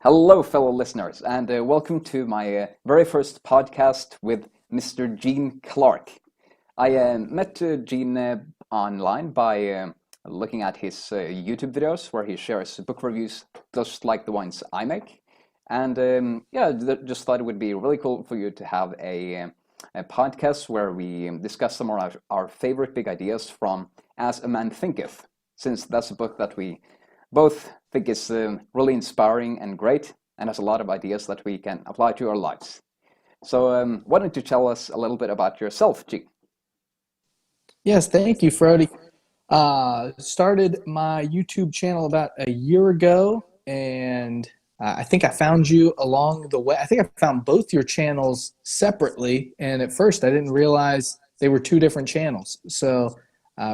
Hello, fellow listeners, and welcome to my very first podcast with Mr. Gene Clark. I met Gene online by looking at his YouTube videos where he shares book reviews just like the ones I make. And just thought it would be really cool for you to have a podcast where we discuss some of our favorite big ideas from As a Man Thinketh, since that's a book that we both think is really inspiring and great and has a lot of ideas that we can apply to our lives. So why don't you tell us a little bit about yourself, Gene? Yes, thank you, Frode. Started my YouTube channel about a year ago, and I think I found you along the way. I think I found both your channels separately, and at first I didn't realize they were two different channels. So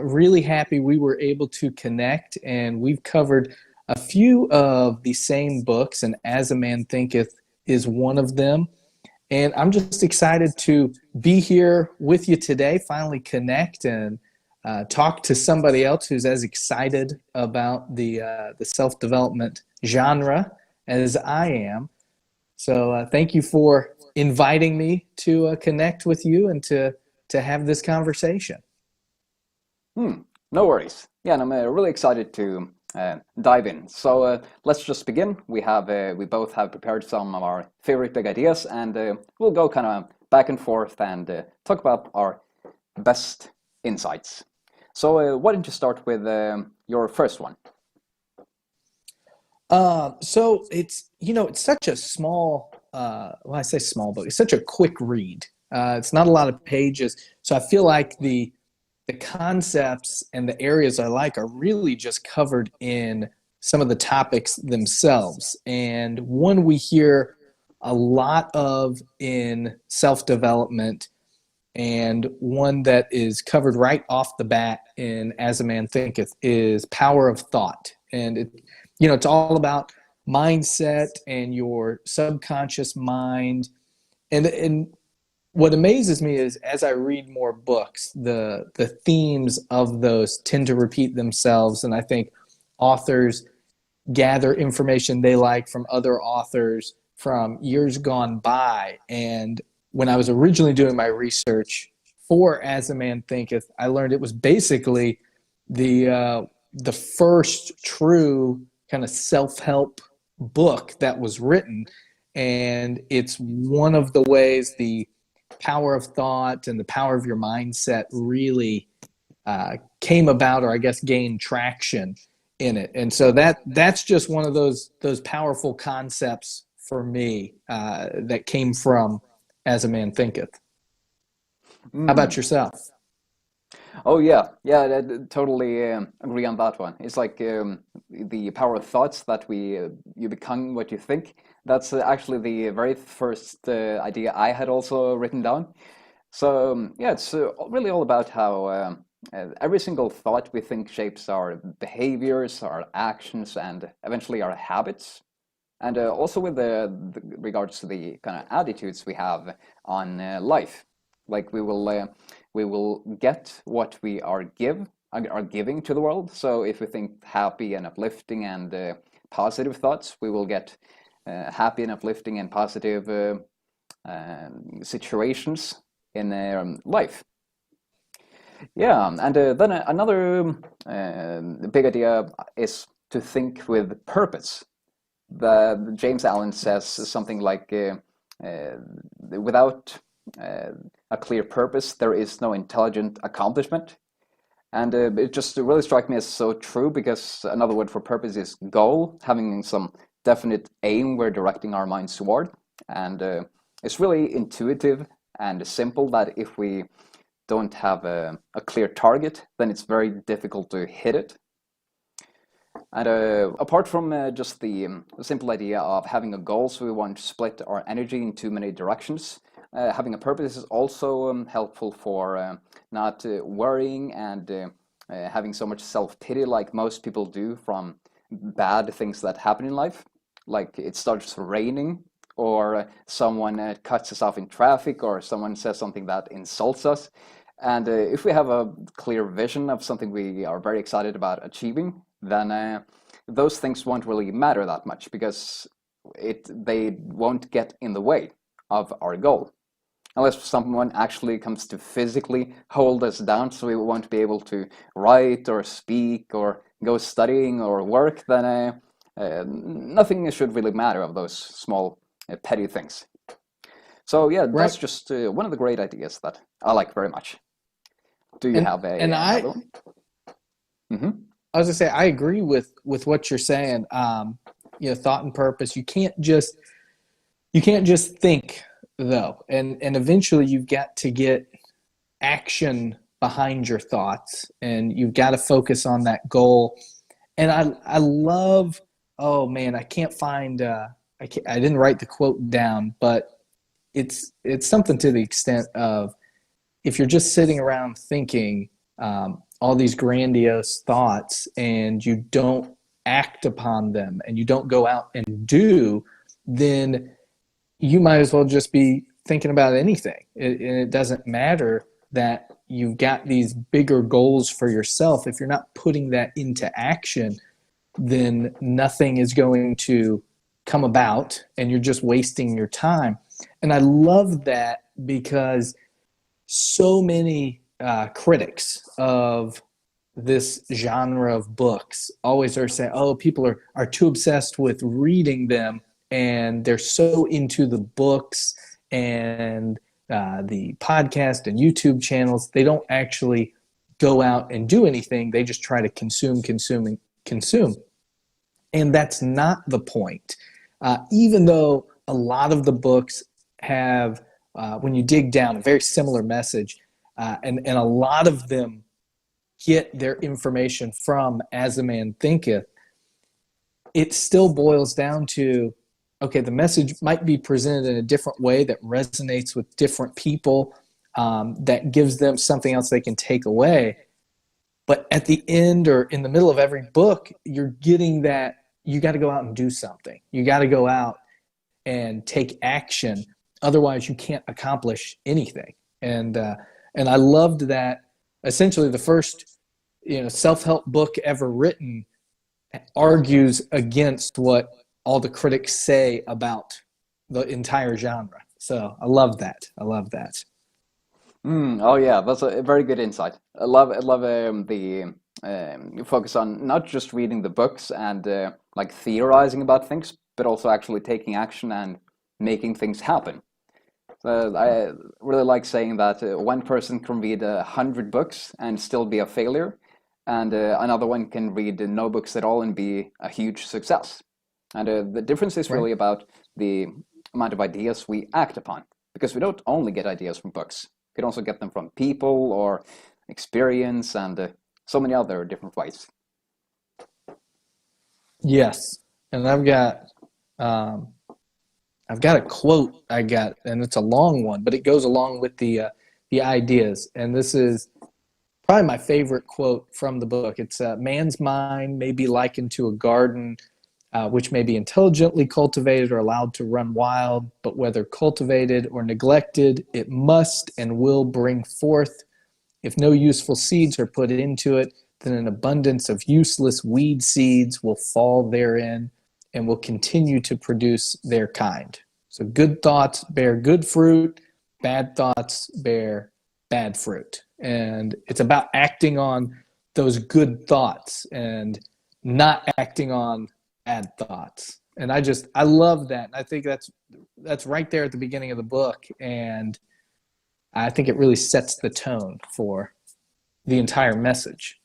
really happy we were able to connect, and we've covered a few of the same books, and As a Man Thinketh is one of them. And I'm just excited to be here with you today, finally connect and talk to somebody else who's as excited about the self-development genre as I am. So thank you for inviting me to connect with you and to have this conversation. No worries. Yeah, and I'm really excited to dive in. So let's just begin. We both have prepared some of our favorite big ideas, and we'll go kind of back and forth and talk about our best insights. So why don't you start with your first one? So it's such a small, well, I say small book. It's such a quick read. It's not a lot of pages, so I feel like the concepts and the areas I like are really just covered in some of the topics themselves. And one we hear a lot of in self-development, and one that is covered right off the bat in As a Man Thinketh is power of thought. And it's all about mindset and your subconscious mind. And what amazes me is as I read more books, the themes of those tend to repeat themselves. And I think authors gather information they like from other authors from years gone by. And when I was originally doing my research for As a Man Thinketh, I learned it was basically the first true kind of self-help book that was written. And it's one of the ways the power of thought and the power of your mindset really came about, or I guess gained traction in it. And so that's just one of those powerful concepts for me that came from As a Man Thinketh. How about yourself? Oh yeah, I totally agree on that one. It's like the power of thoughts that you become what you think. That's actually the very first idea I had also written down. So yeah, it's really all about how every single thought we think shapes our behaviors, our actions, and eventually our habits. And also with the regards to the kind of attitudes we have on life, like we will get what we are giving to the world. So if we think happy and uplifting and positive thoughts, we will get happy and uplifting and positive situations in life. Yeah, and then another big idea is to think with purpose. James Allen says something like, without a clear purpose, there is no intelligent accomplishment. And it just really struck me as so true, because another word for purpose is goal, having some definite aim we're directing our minds toward. And it's really intuitive and simple that if we don't have a clear target, then it's very difficult to hit it. And apart from just the simple idea of having a goal, so we want to split our energy in too many directions, having a purpose is also helpful for not worrying and having so much self-pity like most people do from bad things that happen in life. Like it starts raining, or someone cuts us off in traffic, or someone says something that insults us. And if we have a clear vision of something we are very excited about achieving, then those things won't really matter that much, because they won't get in the way of our goal. Unless someone actually comes to physically hold us down so we won't be able to write or speak or go studying or work, then nothing should really matter of those small petty things. So yeah, that's Right. just one of the great ideas that I like very much. Do you And have and another one? Mm-hmm. I was gonna say I agree with what you're saying. Thought and purpose. You can't just think though, and eventually you've got to get action behind your thoughts, and you've got to focus on that goal. And I love. Oh man, I can't find. I didn't write the quote down, but it's something to the extent of, if you're just sitting around thinking all these grandiose thoughts and you don't act upon them and you don't go out and do, then you might as well just be thinking about anything. And it doesn't matter that you've got these bigger goals for yourself. If you're not putting that into action, then nothing is going to come about and you're just wasting your time. And I love that because so many critics of this genre of books always are saying, oh, people are too obsessed with reading them and they're so into the books and the podcast and YouTube channels. They don't actually go out and do anything. They just try to consume, consume, and consume. And that's not the point. Even though a lot of the books have, when you dig down, a very similar message, and a lot of them get their information from As a Man Thinketh, it still boils down to, okay, the message might be presented in a different way that resonates with different people, that gives them something else they can take away. But at the end or in the middle of every book, you're getting that you got to go out and do something. You got to go out and take action. Otherwise, you can't accomplish anything. And I loved that. Essentially, the first self-help book ever written argues against what all the critics say about the entire genre. So I love that. I love that. Oh yeah, that's a very good insight. I love the you focus on not just reading the books and like theorizing about things, but also actually taking action and making things happen. So I really like saying that one person can read 100 books and still be a failure, and another one can read no books at all and be a huge success. And the difference is Right. really about the amount of ideas we act upon, because we don't only get ideas from books. We can also get them from people or experience and so many other different ways. Yes. And um, I've got a quote and it's a long one, but it goes along with the ideas. And this is probably my favorite quote from the book. It's man's mind may be likened to a garden, which may be intelligently cultivated or allowed to run wild, but whether cultivated or neglected, it must and will bring forth. If no useful seeds are put into it, then an abundance of useless weed seeds will fall therein and will continue to produce their kind. So good thoughts bear good fruit, bad thoughts bear bad fruit. And it's about acting on those good thoughts and not acting on bad thoughts. And I love that. I think that's right there at the beginning of the book. And I think it really sets the tone for the entire message.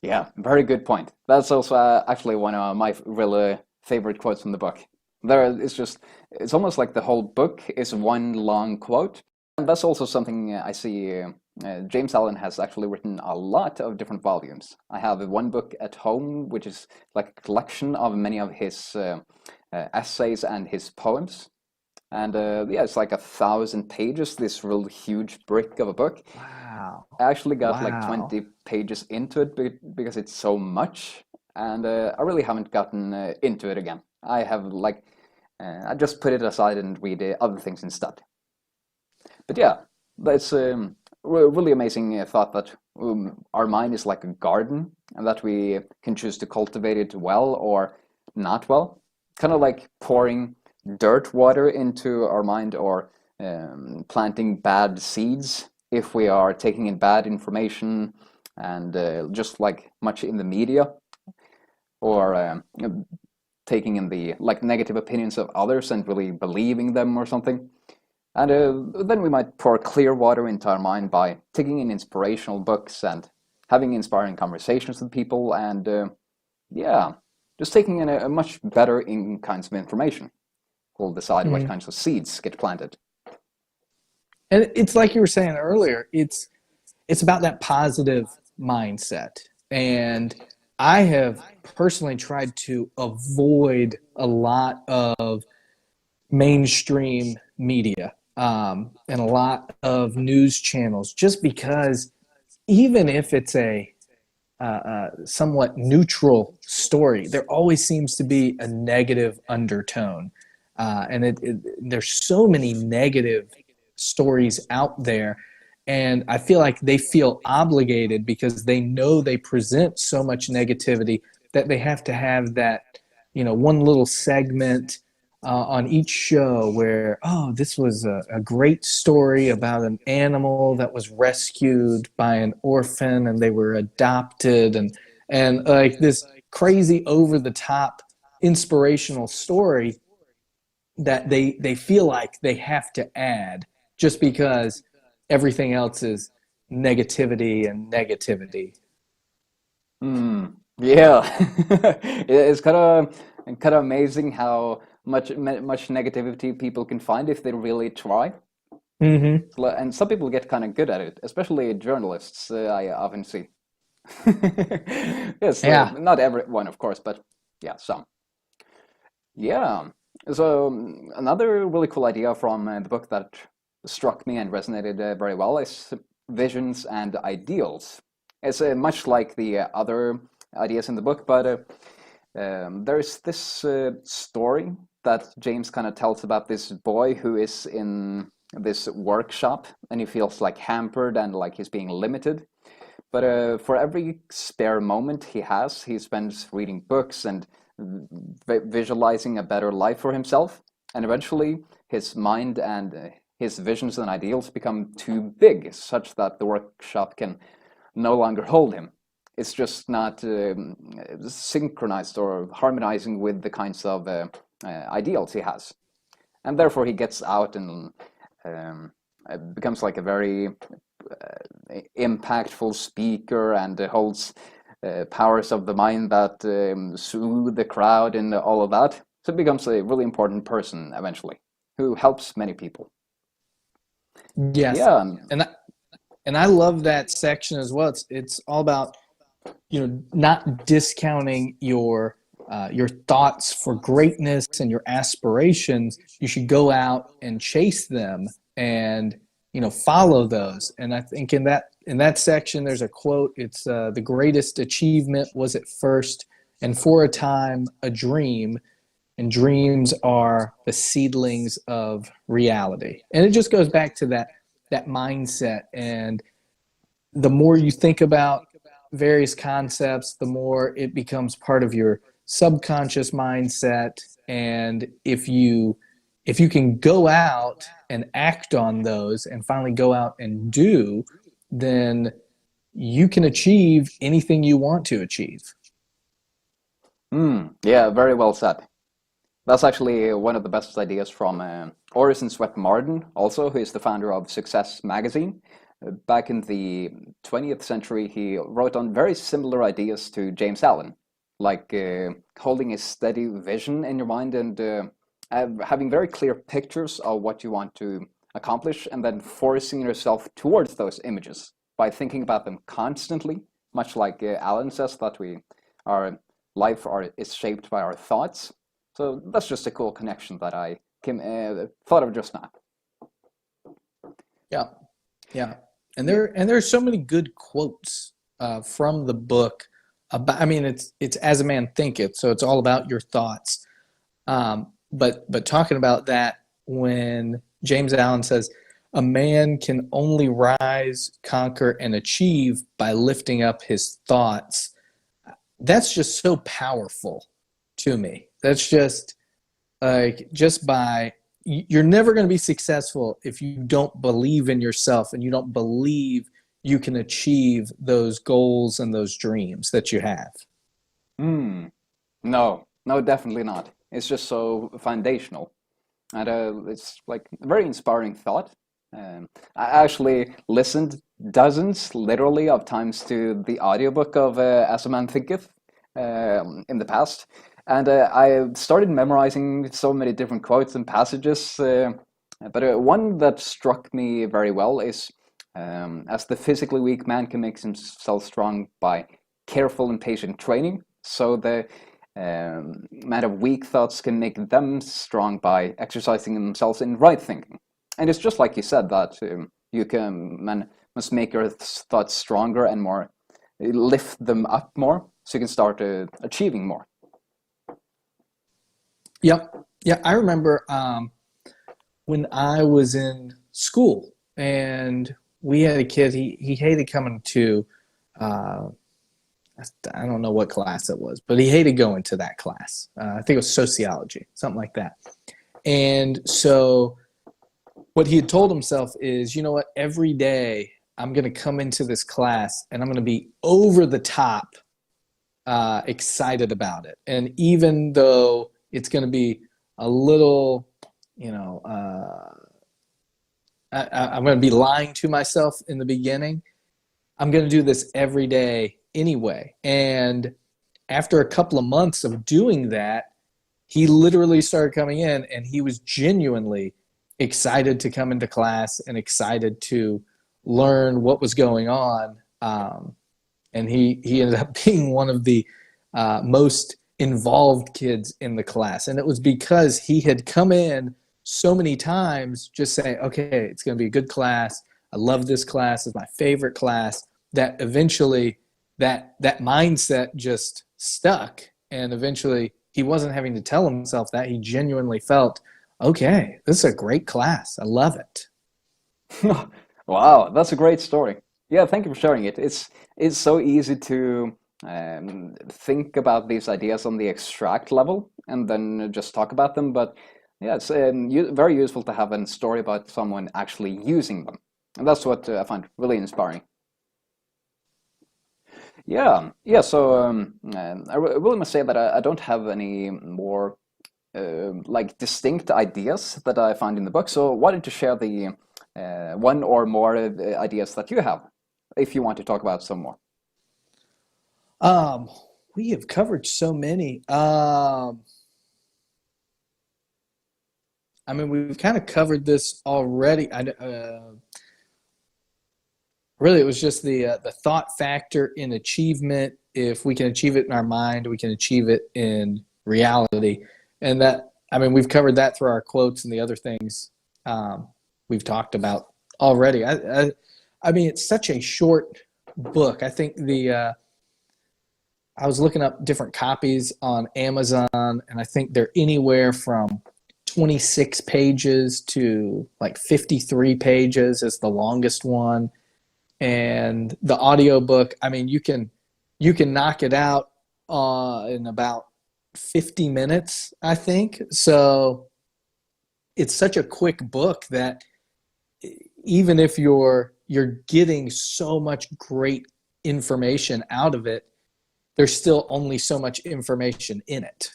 Yeah, very good point. That's also actually one of my really favorite quotes from the book. It's almost like the whole book is one long quote. And that's also something I see James Allen has actually written a lot of different volumes. I have one book at home, which is like a collection of many of his essays and his poems. And yeah, it's like 1,000 pages, this real huge brick of a book. Wow. I actually got like Wow. 20 pages into it because it's so much, and I really haven't gotten into it again. I just put it aside and read other things instead. But yeah, that's really amazing thought that our mind is like a garden and that we can choose to cultivate it well or not well. kind of like pouring dirt water into our mind, or planting bad seeds if we are taking in bad information, and just like much in the media, or taking in the like negative opinions of others and really believing them or something. And then we might pour clear water into our mind by taking in inspirational books and having inspiring conversations with people, and yeah, just taking in a much better in kinds of information will decide what Mhm. kinds of seeds get planted. And it's like you were saying earlier, it's about that positive mindset. And I have personally tried to avoid a lot of mainstream media, and a lot of news channels, just because even if it's a somewhat neutral story, there always seems to be a negative undertone. And there's so many negative stories out there. And I feel like they feel obligated because they know they present so much negativity that they have to have that, one little segment on each show where, oh, this was a great story about an animal that was rescued by an orphan and they were adopted, and like this crazy over the top inspirational story that they feel like they have to add just because everything else is negativity and negativity. Yeah, it's kind of amazing how much negativity people can find if they really try. Mm-hmm. And some people get kind of good at it, especially journalists. I often see. Yes, Yeah. not everyone, of course, but yeah, some. Yeah. So another really cool idea from the book that struck me and resonated very well is visions and ideals. It's much like the other ideas in the book, but there's this story that James kind of tells about this boy who is in this workshop, and he feels like hampered and like he's being limited. But for every spare moment he has, he spends reading books and visualizing a better life for himself. And eventually, his mind and his visions and ideals become too big, such that the workshop can no longer hold him. It's just not synchronized or harmonizing with the kinds of ideals he has. And therefore, he gets out and becomes like a very impactful speaker, and holds powers of the mind that soothe the crowd and all of that. So it becomes a really important person eventually who helps many people. Yes. Yeah, And I love that section as well. It's all about, not discounting your thoughts for greatness and your aspirations. You should go out and chase them, and follow those. And I think in that section there's a quote. It's the greatest achievement was at first and for a time a dream, and dreams are the seedlings of reality. And it just goes back to that mindset. And the more you think about various concepts, the more it becomes part of your subconscious mindset. And if you can go out and act on those and finally go out and do, then you can achieve anything you want to achieve. yeah, very well said. That's actually one of the best ideas from Orison Swett Marden, also, who is the founder of Success magazine. Back in the 20th century, he wrote on very similar ideas to James Allen, like holding a steady vision in your mind, and having very clear pictures of what you want to accomplish, and then forcing yourself towards those images by thinking about them constantly, much like Allen says that our life is shaped by our thoughts. So that's just a cool connection that I thought of just now. Yeah. Yeah. And there's so many good quotes from the book about. I mean, it's as a man thinketh, so it's all about your thoughts. But talking about that, when James Allen says, "A man can only rise, conquer, and achieve by lifting up his thoughts," that's just so powerful to me. That's just Like just by you're never going to be successful if you don't believe in yourself and you don't believe you can achieve those goals and those dreams that you have. Hmm. No, no, definitely not. It's just so foundational. And it's like a very inspiring thought. I actually listened dozens, literally, of times to the audiobook of As a Man Thinketh in the past. And I started memorizing so many different quotes and passages. But one that struck me very well is as the physically weak man can make himself strong by careful and patient training, so the man of weak thoughts can make them strong by exercising themselves in right thinking. And it's just like you said that you can man must make your thoughts stronger and more, lift them up more, so you can start achieving more. Yep. Yeah, I remember when I was in school and we had a kid, he hated coming to, uh, I don't know what class it was, but he hated going to that class. I think it was sociology, something like that. And so what he had told himself is, you know what, every day I'm going to come into this class and I'm going to be over the top excited about it. And even though it's going to be a little, you know, I'm going to be lying to myself in the beginning, I'm going to do this every day anyway. And after a couple of months of doing that, he literally started coming in and he was genuinely excited to come into class and excited to learn what was going on. And he ended up being one of the most involved kids in the class. And it was because he had come in so many times just saying, okay, it's going to be a good class. I love this class. It's my favorite class. That eventually that mindset just stuck. And eventually he wasn't having to tell himself that. He genuinely felt, okay, this is a great class. I love it. Wow, that's a great story. Yeah, thank you for sharing it. It's so easy to think about these ideas on the abstract level and then just talk about them. But yeah, it's very useful to have a story about someone actually using them, and that's what I find really inspiring. Yeah, yeah. So really must say that I don't have any more like distinct ideas that I find in the book. So why don't you share the one or more ideas that you have, if you want to talk about some more? Um, we have covered so many. I mean, we've kind of covered this already. Really, it was just the thought factor in achievement. If we can achieve it in our mind, we can achieve it in reality. And that, I mean, we've covered that through our quotes and the other things we've talked about already. I mean, it's such a short book. I think I was looking up different copies on Amazon, and I think they're anywhere from 26 pages to like 53 pages is the longest one. And the audiobook, I mean, you can knock it out in about 50 minutes, I think. So it's such a quick book that even if you're getting so much great information out of it, there's still only so much information in it.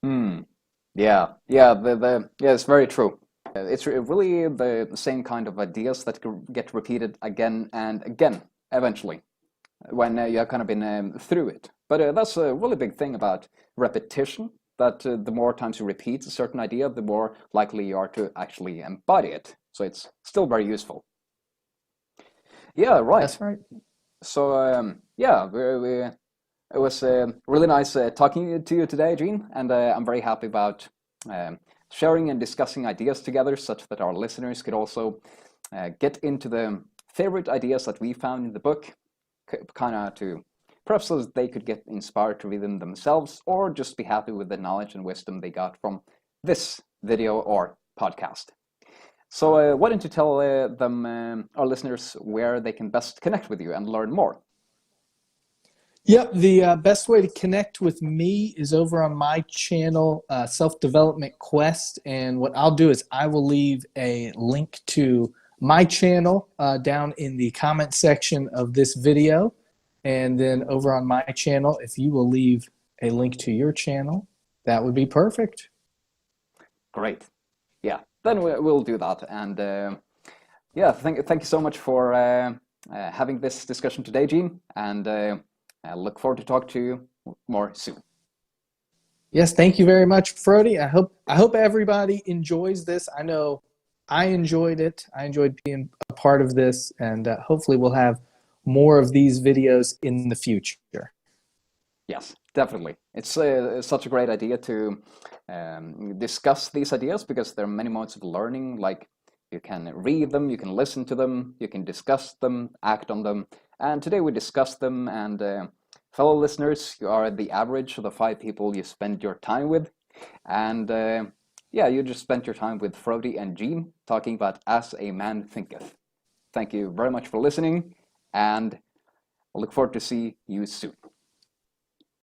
Hmm. Yeah, yeah, yeah, it's very true. It's really the same kind of ideas that get repeated again and again eventually when you have kind of been through it. But that's a really big thing about repetition, that the more times you repeat a certain idea, the more likely you are to actually embody it. So it's still very useful. Yeah, right. That's right. So yeah, it was really nice talking to you today, Gene, and I'm very happy about um, sharing and discussing ideas together, such that our listeners could also get into the favorite ideas that we found in the book, kind of to perhaps so that they could get inspired to read them themselves, or just be happy with the knowledge and wisdom they got from this video or podcast. So why don't you tell our listeners, where they can best connect with you and learn more? Yep, the best way to connect with me is over on my channel, Self Development Quest. And what I'll do is I will leave a link to my channel down in the comment section of this video. And then over on my channel, if you will leave a link to your channel, that would be perfect. Great. Yeah, then we'll do that. And yeah, thank you so much for having this discussion today, Gene. And I look forward to talk to you more soon. Yes, thank you very much, Frode. I hope everybody enjoys this. I know I enjoyed it. I enjoyed being a part of this, and hopefully we'll have more of these videos in the future. Yes, definitely. It's such a great idea to discuss these ideas because there are many modes of learning. Like you can read them, you can listen to them, you can discuss them, act on them. And today we discussed them. And fellow listeners, you are the average of the 5 people you spend your time with. And yeah, you just spent your time with Frode and Gene talking about As a Man Thinketh. Thank you very much for listening, and I look forward to see you soon.